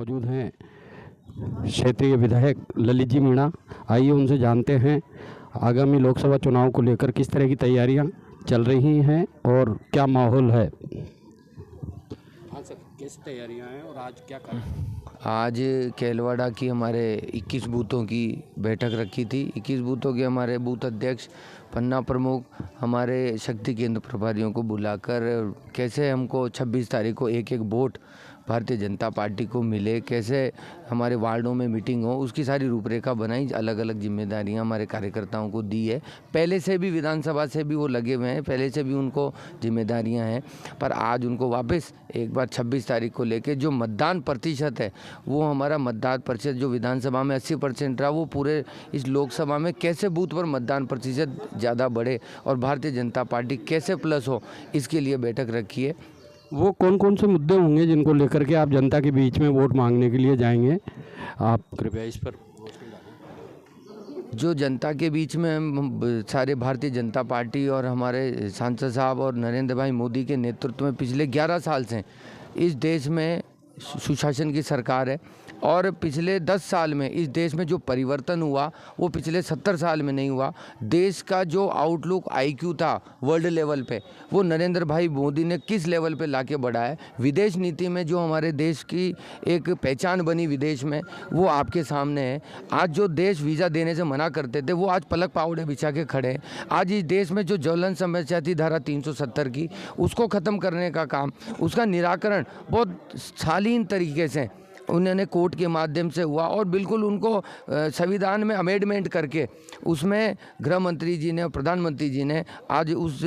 मौजूद हैं क्षेत्रीय विधायक ललित जी मीणा। आइए उनसे जानते हैं आगामी लोकसभा चुनाव को लेकर किस तरह की तैयारियां चल रही हैं और क्या माहौल है। हाँ सर, कैसी तैयारियां हैं और आज क्या कर? आज केलवाड़ा की हमारे 21 बूथों की बैठक रखी थी। 21 बूथों के हमारे बूथ अध्यक्ष, पन्ना प्रमुख, हमारे शक्ति केंद्र प्रभारियों को बुलाकर कैसे हमको 26 तारीख को एक एक वोट भारतीय जनता पार्टी को मिले, कैसे हमारे वार्डों में मीटिंग हो, उसकी सारी रूपरेखा बनाई। अलग अलग जिम्मेदारियां हमारे कार्यकर्ताओं को दी है। पहले से भी विधानसभा से भी वो लगे हुए हैं, पहले से भी उनको जिम्मेदारियां हैं, पर आज उनको वापस एक बार 26 तारीख को लेके जो मतदान प्रतिशत है, वो हमारा मतदान प्रतिशत जो विधानसभा में 80% रहा, वो पूरे इस लोकसभा में कैसे बूथ पर मतदान प्रतिशत ज़्यादा बढ़े और भारतीय जनता पार्टी कैसे प्लस हो, इसके लिए बैठक रखी है। वो कौन कौन से मुद्दे होंगे जिनको लेकर के आप जनता के बीच में वोट मांगने के लिए जाएंगे, आप कृपया इस पर रोशनी डालें। जो जनता के बीच में हम सारे भारतीय जनता पार्टी और हमारे सांसद साहब और नरेंद्र भाई मोदी के नेतृत्व में पिछले 11 साल से इस देश में सुशासन की सरकार है और पिछले 10 साल में इस देश में जो परिवर्तन हुआ वो पिछले 70 साल में नहीं हुआ। देश का जो आउटलुक IQ था वर्ल्ड लेवल पे, वो नरेंद्र भाई मोदी ने किस लेवल पे लाके बढ़ाया है। विदेश नीति में जो हमारे देश की एक पहचान बनी विदेश में, वो आपके सामने है। आज जो देश वीज़ा देने से मना करते थे, वो आज पलक पावड़े बिछा के खड़े हैं। आज इस देश में जो ज्वलन समस्या थी धारा 370 की, उसको ख़त्म करने का काम, उसका निराकरण बहुत शालीन तरीके से उन्होंने कोर्ट के माध्यम से हुआ और बिल्कुल उनको संविधान में अमेंडमेंट करके उसमें गृह मंत्री जी ने और प्रधानमंत्री जी ने आज उस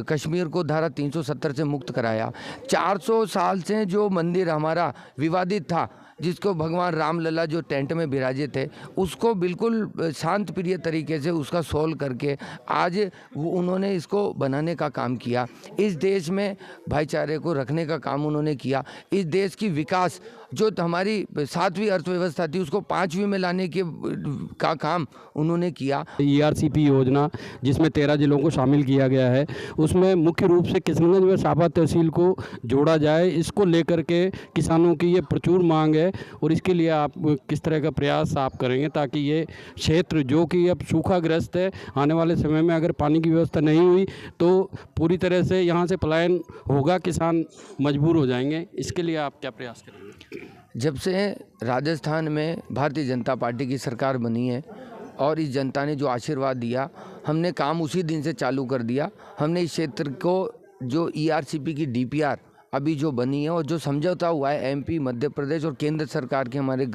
कश्मीर को धारा 370 से मुक्त कराया। 400 साल से जो मंदिर हमारा विवादित था, जिसको भगवान रामलला जो टेंट में विराजे थे, उसको बिल्कुल शांत प्रिय तरीके से उसका सोल्व करके आज वो उन्होंने इसको बनाने का काम किया। इस देश में भाईचारे को रखने का काम उन्होंने किया। इस देश की विकास जो हमारी 7वीं अर्थव्यवस्था थी, उसको 5वीं में लाने के का काम उन्होंने किया। ERCP योजना जिसमें 13 जिलों को शामिल किया गया है, उसमें मुख्य रूप से किशनगंज व सापा तहसील को जोड़ा जाए, इसको लेकर के किसानों की ये प्रचुर मांग है और इसके लिए आप किस तरह का प्रयास आप करेंगे ताकि ये क्षेत्र जो कि अब सूखाग्रस्त है, आने वाले समय में अगर पानी की व्यवस्था नहीं हुई तो पूरी तरह से यहाँ से पलायन होगा, किसान मजबूर हो जाएंगे। इसके लिए आप क्या प्रयास करेंगे? जब से राजस्थान में भारतीय जनता पार्टी की सरकार बनी है और इस जनता ने जो आशीर्वाद दिया, हमने काम उसी दिन से चालू कर दिया। हमने इस क्षेत्र को जो ERCP की DPR अभी जो बनी है और जो समझौता हुआ है MP, मध्य प्रदेश और केंद्र सरकार के हमारे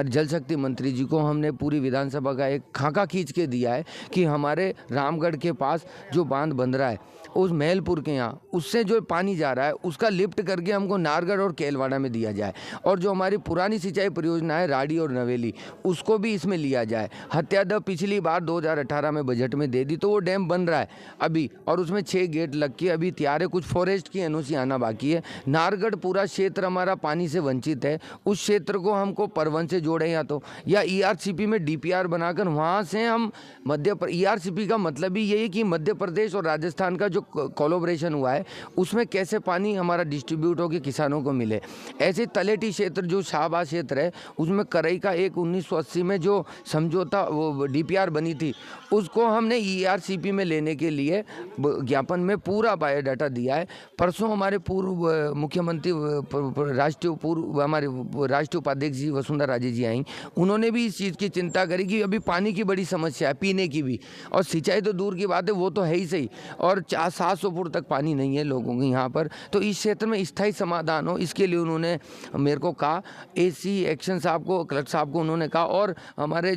जल शक्ति मंत्री जी को हमने पूरी विधानसभा का एक खाका खींच के दिया है कि हमारे रामगढ़ के पास जो बांध बन रहा है, उस महलपुर के यहाँ उससे जो पानी जा रहा है उसका लिफ्ट करके हमको नारगढ़ और केलवाड़ा में दिया जाए और जो हमारी पुरानी सिंचाई परियोजना है राड़ी और नवेली, उसको भी इसमें लिया जाए। हत्यादह पिछली बार 2018 में बजट में दे दी, तो वो डैम बन रहा है अभी और उसमें 6 गेट लग के अभी तैयार है। कुछ फॉरेस्ट की NOC आना बाकी है। नारगढ़ पूरा क्षेत्र हमारा पानी से वंचित है, उस क्षेत्र को हमको परवन से जोड़े या ERCP में DPR बनाकर वहाँ से हम ERCP का मतलब ही यही कि मध्य प्रदेश और राजस्थान का जो कोलैबोरेशन हुआ है उसमें कैसे पानी हमारा डिस्ट्रीब्यूट होकर किसानों को मिले। ऐसे तलेटी क्षेत्र जो शाहबाद क्षेत्र है, उसमें करई का एक 1980 में जो समझौता वो DPR बनी थी, उसको हमने ERCP में लेने के लिए ज्ञापन में पूरा बायोडाटा दिया है। परसों हमारे पूर्व मुख्यमंत्री हमारे राष्ट्रीय उपाध्यक्ष जी वसुंधरा राजे जी आई, उन्होंने भी इस चीज़ की चिंता करी कि अभी पानी की बड़ी समस्या है, पीने की भी, और सिंचाई तो दूर की बात है, वो तो है ही सही, और 700 फुट तक पानी नहीं है लोगों के यहाँ पर। तो इस क्षेत्र में स्थायी समाधान हो, इसके लिए उन्होंने मेरे को कहा, AC एक्शन साहब को, कलेक्टर साहब को उन्होंने कहा, और हमारे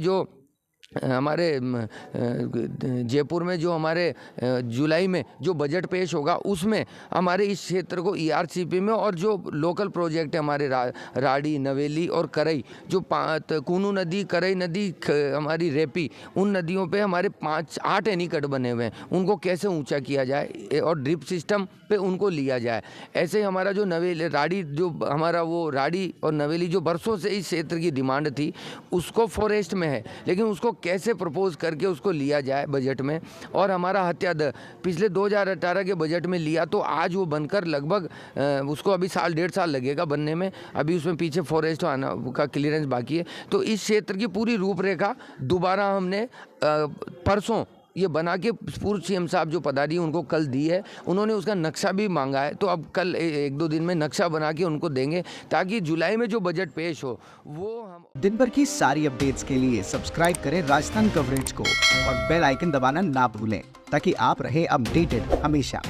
जयपुर में जो हमारे जुलाई में जो बजट पेश होगा उसमें हमारे इस क्षेत्र को ERCP में और जो लोकल प्रोजेक्ट है हमारे राड़ी, नवेली और करई, जो कूनू नदी, करई नदी, हमारी रेपी, उन नदियों पे हमारे 5-8 एनीकट बने हुए हैं, उनको कैसे ऊंचा किया जाए और ड्रिप सिस्टम पे उनको लिया जाए। ऐसे ही हमारा जो नवेली राड़ी, जो हमारा वो राड़ी और नवेली जो बरसों से इस क्षेत्र की डिमांड थी, उसको फॉरेस्ट में है, लेकिन उसको कैसे प्रपोज करके उसको लिया जाए बजट में। और हमारा हत्या दर पिछले 2018 के बजट में लिया तो आज वो बनकर लगभग उसको अभी साल 1.5 साल लगेगा बनने में, अभी उसमें पीछे फॉरेस्ट आना का क्लियरेंस बाकी है। तो इस क्षेत्र की पूरी रूपरेखा दोबारा हमने परसों ये बना के पूर्व सीएम साहब जो पधारी उनको कल दी है, उन्होंने उसका नक्शा भी मांगा है। तो अब कल 1-2 दिन में नक्शा बना के उनको देंगे ताकि जुलाई में जो बजट पेश हो वो हम। दिन भर की सारी अपडेट्स के लिए सब्सक्राइब करें राजस्थान कवरेज को और बेल आइकन दबाना ना भूलें ताकि आप रहे अपडेटेड हमेशा।